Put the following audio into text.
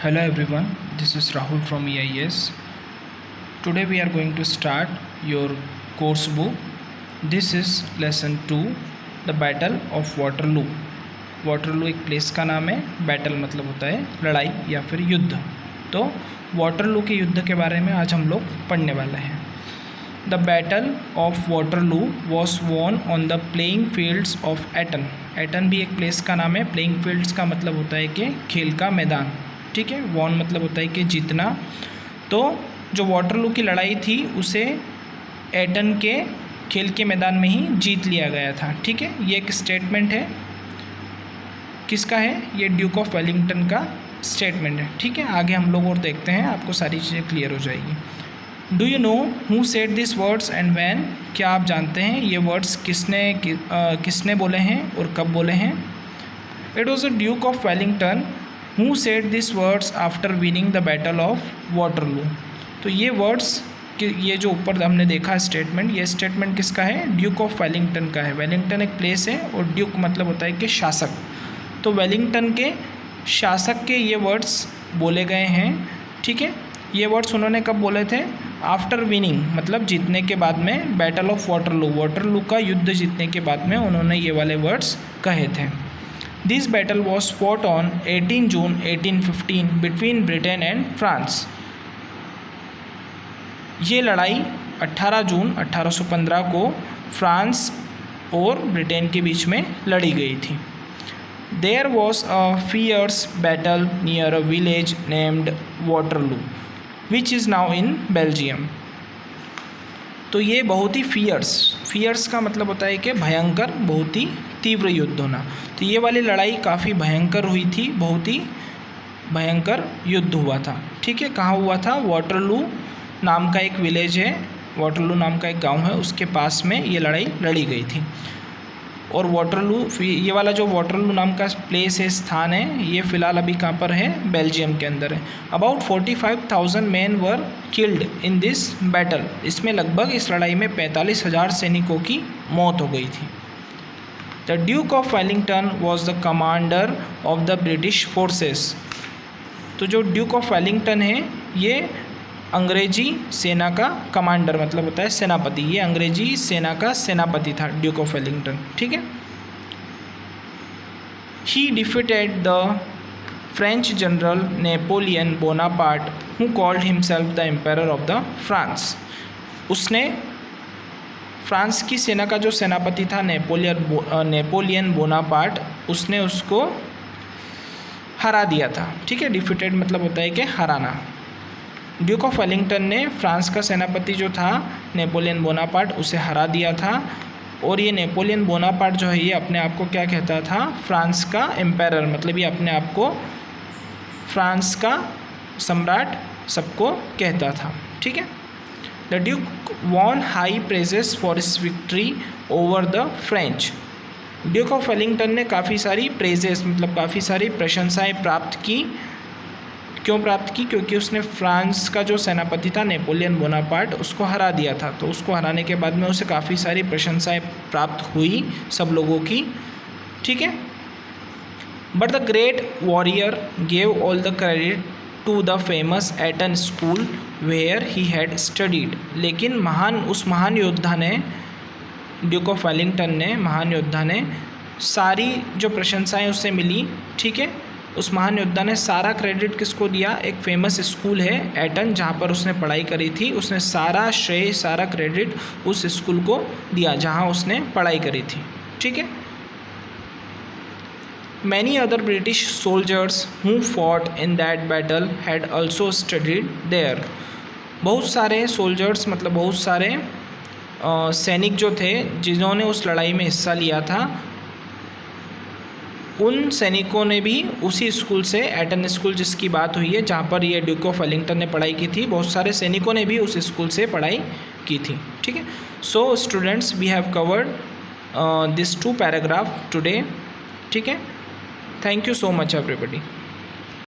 Hello everyone, this is Rahul from EIS. Today we are going to start your course book. This is lesson 2, The Battle of Waterloo. Waterloo एक place का नाम है, battle मतलब होता है लड़ाई या फिर युद्ध। तो वाटरलू के युद्ध के बारे में आज हम लोग पढ़ने वाले हैं। The battle of Waterloo was won on the playing fields of Eton. Eton भी एक प्लेस का नाम है। प्लेइंग फील्ड्स का मतलब होता है कि खेल का मैदान, ठीक है। वॉन मतलब होता है कि जीतना। तो जो वाटरलू की लड़ाई थी उसे एटन के खेल के मैदान में ही जीत लिया गया था, ठीक है। ये एक स्टेटमेंट है, किसका है? ये ड्यूक ऑफ वेलिंगटन का स्टेटमेंट है, ठीक है। आगे हम लोग और देखते हैं, आपको सारी चीज़ें क्लियर हो जाएगी। Do you know who said this words and when? क्या आप जानते हैं ये वर्ड्स किसने बोले हैं और कब बोले हैं? It was a Duke of Wellington who said this words after winning the battle of Waterloo. तो ये वर्ड्स ये जो ऊपर हमने देखा स्टेटमेंट, ये स्टेटमेंट किसका है? ड्यूक ऑफ वेलिंगटन का है। वेलिंगटन एक प्लेस है और ड्यूक मतलब होता है कि शासक। तो वेलिंगटन के शासक के ये वर्ड्स बोले गए हैं, ठीक है। ये वर्ड्स उन्होंने कब बोले थे? आफ्टर विनिंग मतलब जीतने के बाद में बैटल ऑफ वाटरलू, वाटरलू का युद्ध जीतने के बाद में उन्होंने ये वाले वर्ड्स कहे थे। This battle was fought on 18 June 1815 between Britain and France. ये लड़ाई 18 जून 1815 को फ्रांस और ब्रिटेन के बीच में लड़ी गई थी। There was a fierce battle near a village named Waterloo, which is now in Belgium. तो ये बहुत ही फियर्स का मतलब होता है कि भयंकर, बहुत ही तीव्र युद्ध होना। तो ये वाली लड़ाई काफ़ी भयंकर हुई थी, बहुत ही भयंकर युद्ध हुआ था, ठीक है। कहाँ हुआ था? वाटरलू नाम का एक विलेज है, वाटरलू नाम का एक गांव है, उसके पास में ये लड़ाई लड़ी गई थी। और वाटरलू, ये वाला जो वाटरलू नाम का प्लेस है, स्थान है, ये फ़िलहाल अभी कहाँ पर है? बेल्जियम के अंदर है। About 45,000 man were killed in this battle. इसमें लगभग इस लड़ाई में 45,000 सैनिकों की मौत हो गई थी। The Duke of Wellington was the commander of the British forces. तो जो ड्यूक ऑफ वेलिंगटन है ये अंग्रेजी सेना का कमांडर मतलब होता है सेनापति। ये अंग्रेजी सेना का सेनापति था ड्यूक ऑफ वेलिंगटन, ठीक है। He defeated the French general Napoleon Bonaparte who called himself the empire of the France. उसने फ्रांस की सेना का जो सेनापति था नेपोलियन बोनापार्ट, उसने उसको हरा दिया था, ठीक है। डिफीटेड मतलब होता है कि हराना। ड्यूक ऑफ वेलिंगटन ने फ्रांस का सेनापति जो था नेपोलियन बोनापार्ट, उसे हरा दिया था। और ये नेपोलियन बोनापार्ट जो है ये अपने आप को क्या कहता था? फ्रांस का एम्पायर, मतलब ये अपने आप को फ्रांस का सम्राट सबको कहता था, ठीक है। The duke won high praises for his victory over the French. Duke of Wellington ने काफ़ी सारी प्रेजेस मतलब काफ़ी सारी प्रशंसाएँ प्राप्त की। क्यों प्राप्त की? क्योंकि उसने फ्रांस का जो सेनापति था नेपोलियन बोनापार्ट, उसको हरा दिया था। तो उसको हराने के बाद में उसे काफ़ी सारी प्रशंसाएं प्राप्त हुई सब लोगों की, ठीक है। But the great warrior gave all the credit to the famous Eton school where he had studied. लेकिन उस महान योद्धा ने, ड्यूक ऑफ वेलिंगटन ने, महान योद्धा ने सारी जो प्रशंसाएँ उससे मिली, ठीक है, उस महान योद्धा ने सारा क्रेडिट किसको दिया? एक फेमस स्कूल है एटन, जहाँ पर उसने पढ़ाई करी थी, उसने सारा श्रेय, सारा क्रेडिट उस स्कूल को दिया जहाँ उसने पढ़ाई करी थी, ठीक है। Many other British soldiers who fought in that battle had also studied there. बहुत सारे सोल्जर्स मतलब बहुत सारे सैनिक जो थे जिन्होंने उस लड़ाई में हिस्सा लिया था, उन सैनिकों ने भी उसी स्कूल से, एटन स्कूल जिसकी बात हुई है जहाँ पर ये ड्यूक ऑफ वेलिंगटन ने पढ़ाई की थी, बहुत सारे सैनिकों ने भी उस स्कूल से पढ़ाई की थी, ठीक है। So students, we have covered this 2 paragraph today, ठीक है। Thank you so much everybody.